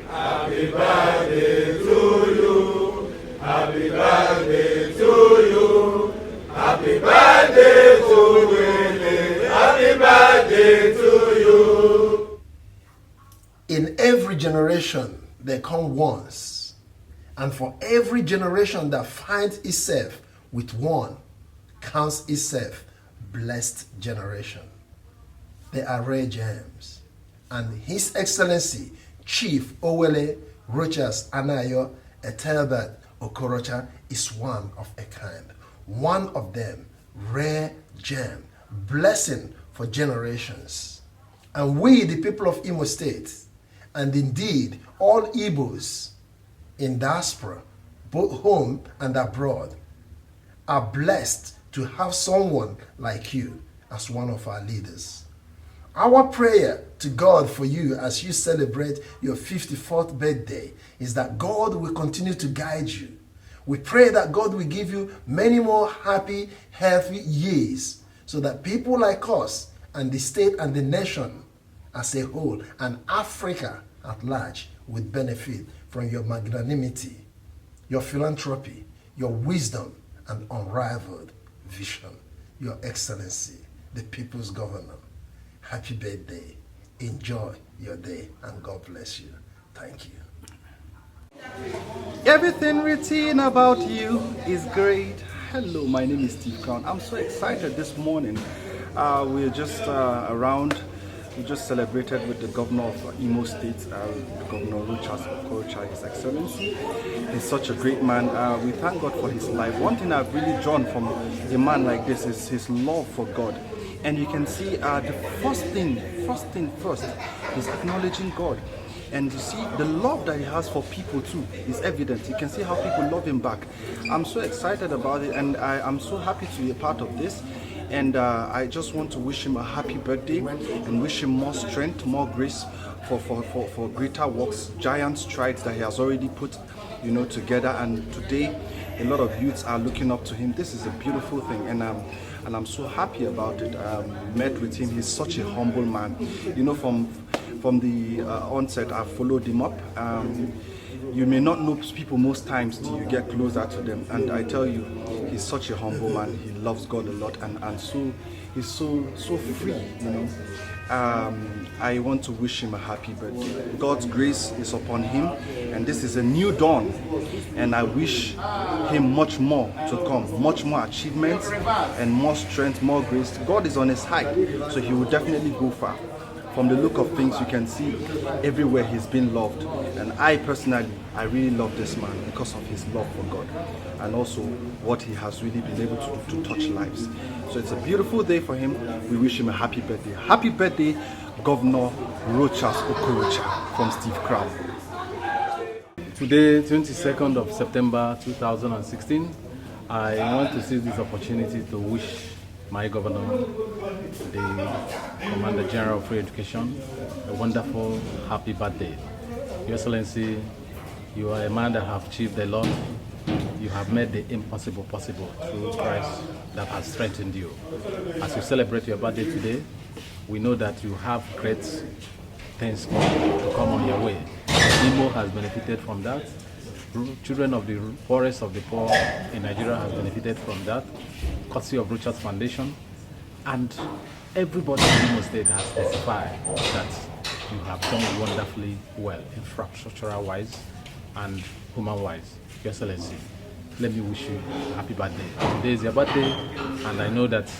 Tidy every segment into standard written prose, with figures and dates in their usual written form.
Happy birthday to you. Happy birthday to you. Happy birthday to Willie. Happy birthday to you. In every generation, they come once. And for every generation that finds itself with one, counts itself blessed generation. They are rare gems. And His Excellency, Chief Owelle Rochas A.E, Okorocha, is one of a kind. One of them, rare gem, blessing for generations. And we, the people of Imo State, and indeed all Igbos in diaspora, both home and abroad, are blessed to have someone like you as one of our leaders. Our prayer to God for you as you celebrate your 54th birthday is that God will continue to guide you. We pray that God will give you many more happy, healthy years so that people like us and the state and the nation as a whole and Africa at large would benefit from your magnanimity, your philanthropy, your wisdom, and unrivaled vision. Your Excellency, the People's Governor. Happy birthday. Enjoy your day and God bless you. Thank you. Everything written about you is great. Hello, my name is Steve Crown. I'm so excited this morning. We're just around. We just celebrated with the governor of Imo State, Governor Rochas A.E, His Excellency. He's such a great man. We thank God for his life. One thing I've really drawn from a man like this is his love for God. And you can see the first thing first, is acknowledging God. And you see the love that he has for people too is evident. You can see how people love him back. I'm so excited about it, and I'm so happy to be a part of this. And I just want to wish him a happy birthday and wish him more strength, more grace for greater works, giant strides that he has already put, together. And today, a lot of youths are looking up to him. This is a beautiful thing, and I'm so happy about it. Met with him. He's such a humble man. From the onset, I followed him up. You may not know people most times till you get closer to them, and I tell you, he's such a humble man. He loves God a lot, and so he's so free. I want to wish him a happy birthday. God's grace is upon him, and this is a new dawn, and I wish him much more to come, much more achievements and more strength, more grace. God is on his side, so he will definitely go far. From the look of things, you can see everywhere he's been loved. And I personally, I really love this man because of his love for God and also what he has really been able to do to touch lives. So it's a beautiful day for him. We wish him a happy birthday. Happy birthday, Governor Rochas Okorocha from Steve Crown. Today, 22nd of September 2016, I want to seize this opportunity to wish my governor, the Commander General of Free Education, a wonderful, happy birthday. Your Excellency, you are a man that have achieved a lot. You have made the impossible possible through Christ that has strengthened you. As you celebrate your birthday today, we know that you have great things to come on your way. Imo has benefited from that. Children of the poorest of the poor in Nigeria has benefited from that, courtesy of Rochas Foundation, and everybody in Imo State has testified that you have done wonderfully well, infrastructural wise and human wise. Your Excellency, let me wish you a happy birthday. Today is your birthday, and I know that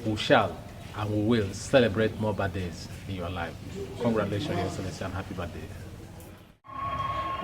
we shall and we will celebrate more birthdays in your life. Congratulations, Your Excellency, and happy birthday.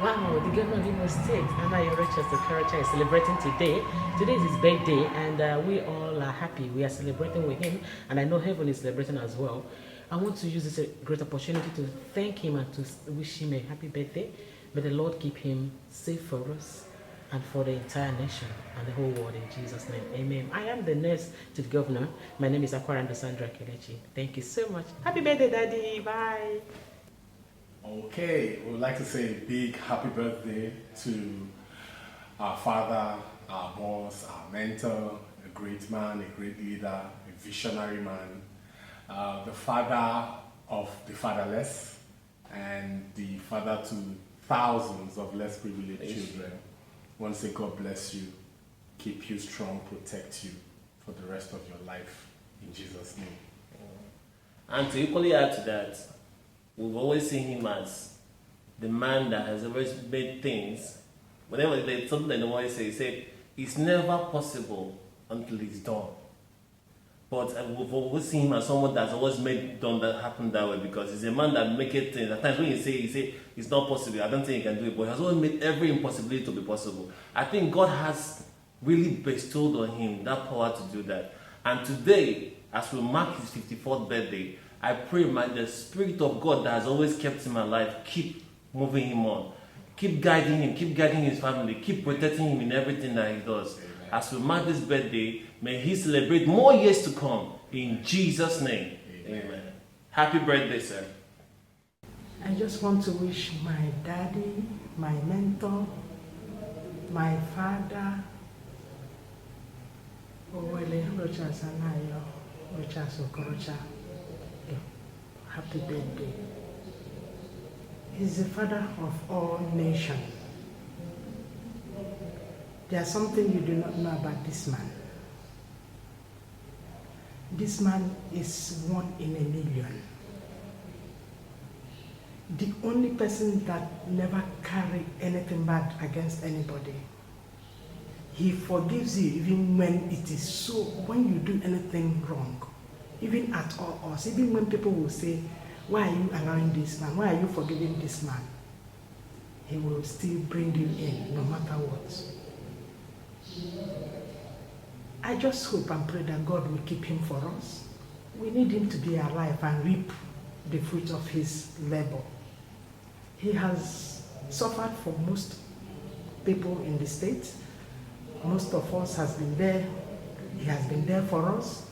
Wow, the governor of Imo State, Owelle Rochas A.E, is celebrating today. Today is his birthday, and we all are happy. We are celebrating with him, and I know heaven is celebrating as well. I want to use this great opportunity to thank him and to wish him a happy birthday. May the Lord keep him safe for us and for the entire nation and the whole world in Jesus' name. Amen. I am the nurse to the governor. My name is Sandra Kelechi. Thank you so much. Happy birthday, Daddy. Bye. Okay, we would like to say a big happy birthday to our father, our boss, our mentor, a great man, a great leader, a visionary man, the father of the fatherless and the father to thousands of less privileged children. I want to say God bless you, keep you strong, protect you for the rest of your life. In Jesus' name. And to equally add to that, we've always seen him as the man that has always made things. Whenever there's something that they always say, he said, it's never possible until it's done. But we've always seen him as someone that's always done that happen that way, because he's a man that makes things. At times when you say it's not possible, I don't think he can do it, but he has always made every impossibility to be possible. I think God has really bestowed on him that power to do that. And today, as we mark his 54th birthday, I pray the Spirit of God that has always kept him alive, keep moving him on. Keep guiding him, keep guiding his family, keep protecting him in everything that he does. Amen. As we mark this birthday, may he celebrate more years to come. In Jesus' name. Amen. Amen. Happy birthday, sir. I just want to wish my daddy, my mentor, my father, Owelle Rochas A.E, Okorocha A.E, happy birthday. He's the father of all nations. There's something you do not know about this man. This man is 1 in a million. The only person that never carry anything bad against anybody. He forgives you even when it is so, when you do anything wrong. Even at all odds, even when people will say, why are you allowing this man? Why are you forgiving this man? He will still bring you in, no matter what. I just hope and pray that God will keep him for us. We need him to be alive and reap the fruit of his labor. He has suffered for most people in the state. Most of us has been there. He has been there for us.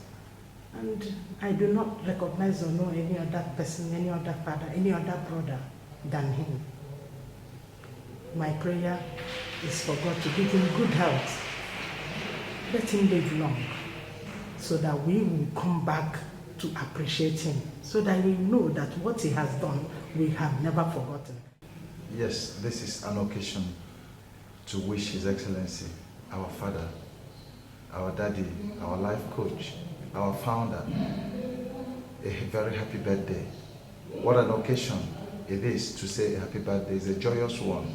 And I do not recognize or know any other person, any other father, any other brother than him. My prayer is for God to give him good health. Let him live long, so that we will come back to appreciate him, so that we know that what he has done, we have never forgotten. Yes, this is an occasion to wish His Excellency, our father, our daddy, our life coach, our founder, a very happy birthday. What an occasion it is to say a happy birthday. It's a joyous one.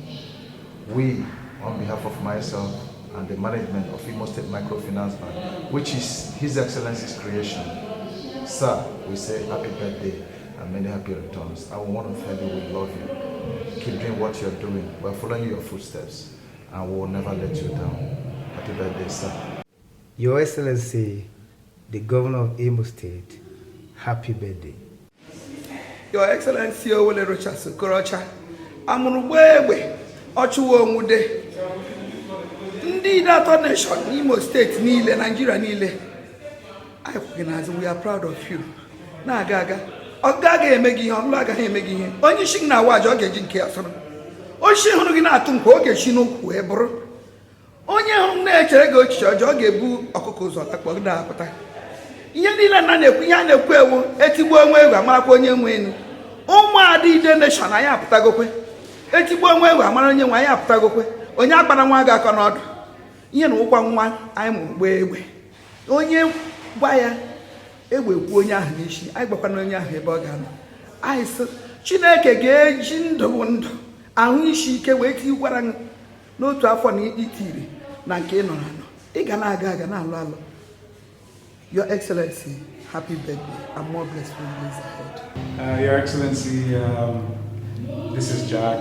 We, on behalf of myself and the management of Imo State Microfinance Bank, which is His Excellency's creation, sir, we say happy birthday and many happy returns. I want to tell you we love you. Keep doing what you're doing. We're following your footsteps and we will never let you down. Happy birthday, sir. Your Excellency, the Governor of Imo State, happy birthday. Your Excellency Owelle Rochas Okorocha A.E, Ochuwonwude, Ndi Nato Nation, Imo State, Nile, Nigeria, Nile. I recognize we are proud of you. Na gaga, Ogaga emegi on Laga emegi. Only shing na wajo gejin careful. Oshi Hunugina Tunko Geshino Webro. Onye hụ na-echere gị ochiche ọjọọ ga-ebu ọkụkọ ụzọ takpọ gị apụta. Ihe niile na na-ekwu ihe a na-ekwu ewu etigbo onwe egwu amarakwa onye nwe enu. Ụmụada Ide Nation anyị apụtagokwe. Etigbo onwe egwu amara onye nwe anyị apụtagokwe. Onye akpara nwa gị aka n'ọdụ. Ihe na ụkwa nwa anyị mụ gba egbe. Onye gba ya egbe kwuo onye ahụ n'isi. Anyị gbakwana onye ahụ ebe ọ ga-anọ. Anyị sị Chineke ga-eji ndụ ndụ ahụ isi ike wee tikwara n'otu afọ na itiri na nke nọ na nọ. Ị ga na-aga aga na alụ alụ. Your Excellency, happy birthday and more blessed days ahead. Your Excellency, this is Jack,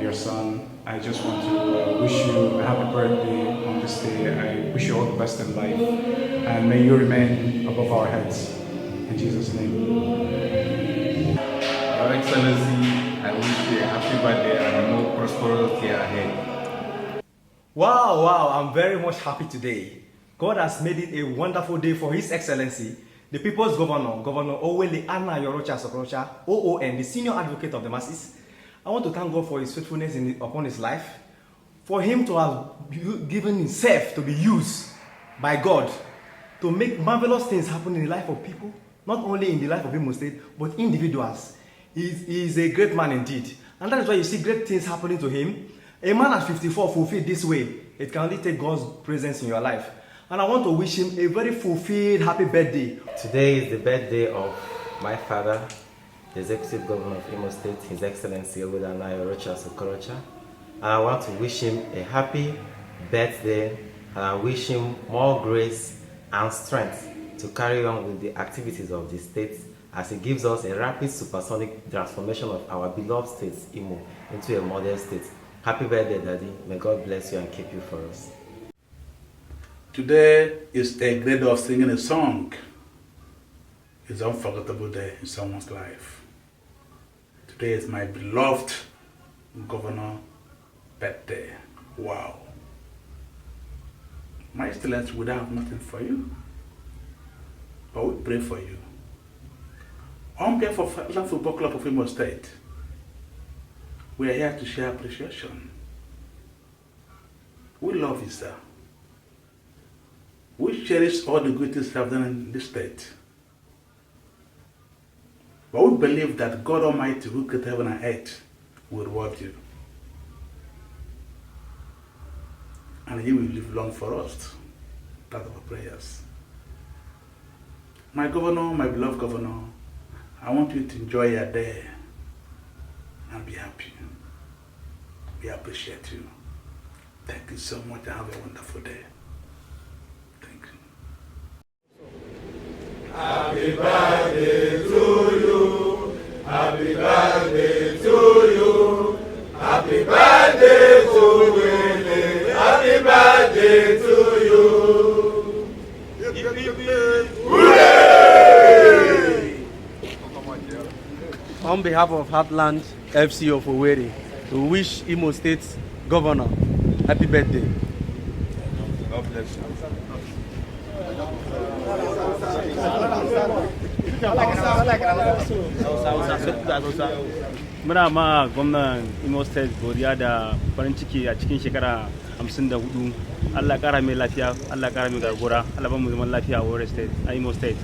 your son. I just want to wish you a happy birthday on this day. I wish you all the best in life, and may you remain above our heads. In Jesus' name. Your Excellency, I wish you a happy birthday and more prosperity ahead. Wow, I'm very much happy today. God has made it a wonderful day for His Excellency, the People's Governor, Governor Owelle Rochas A.E, OON, the Senior Advocate of the Masses. I want to thank God for His faithfulness upon his life, for him to have given himself to be used by God to make marvelous things happen in the life of people, not only in the life of Imo State, but individuals. He is a great man indeed. And that is why you see great things happening to him. A man at 54 fulfilled this way, it can only take God's presence in your life. And I want to wish him a very fulfilled, happy birthday. Today is the birthday of my father, the Executive Governor of Imo State, His Excellency Owelle Rochas A.E. Okorocha. And I want to wish him a happy birthday, and I wish him more grace and strength to carry on with the activities of the state as he gives us a rapid supersonic transformation of our beloved state, Imo, into a model state. Happy birthday, Daddy. May God bless you and keep you for us. Today is a great day of singing a song. It's an unforgettable day in someone's life. Today is my beloved Governor birthday. Wow. My Excellency, we don't have nothing for you, but we pray for you. On behalf of the Football Club of Imo State, we are here to share appreciation. We love you, sir. We cherish all the good things you have done in this state. But we believe that God Almighty, who created heaven and earth, will reward you. And He will live long for us. That's our prayers. My governor, my beloved governor, I want you to enjoy your day and be happy. We appreciate you. Thank you so much and have a wonderful day. Thank you. Happy birthday to you. Happy birthday to you. Happy birthday to Willie. Happy birthday to you. Hooray! On behalf of Heartland FC of Owerri, we wish Imo State Governor happy birthday. God bless you. Muna ma gwamnan Imo State godiya da farin ciki a cikin shekara 54. Allah kara mai lafiya, Allah kara mai gargora, Allah ba mu zaman lafiya a Owere State, a Imo State.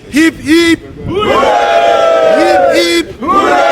Hip hip! Hooray! Hip hip! Hooray!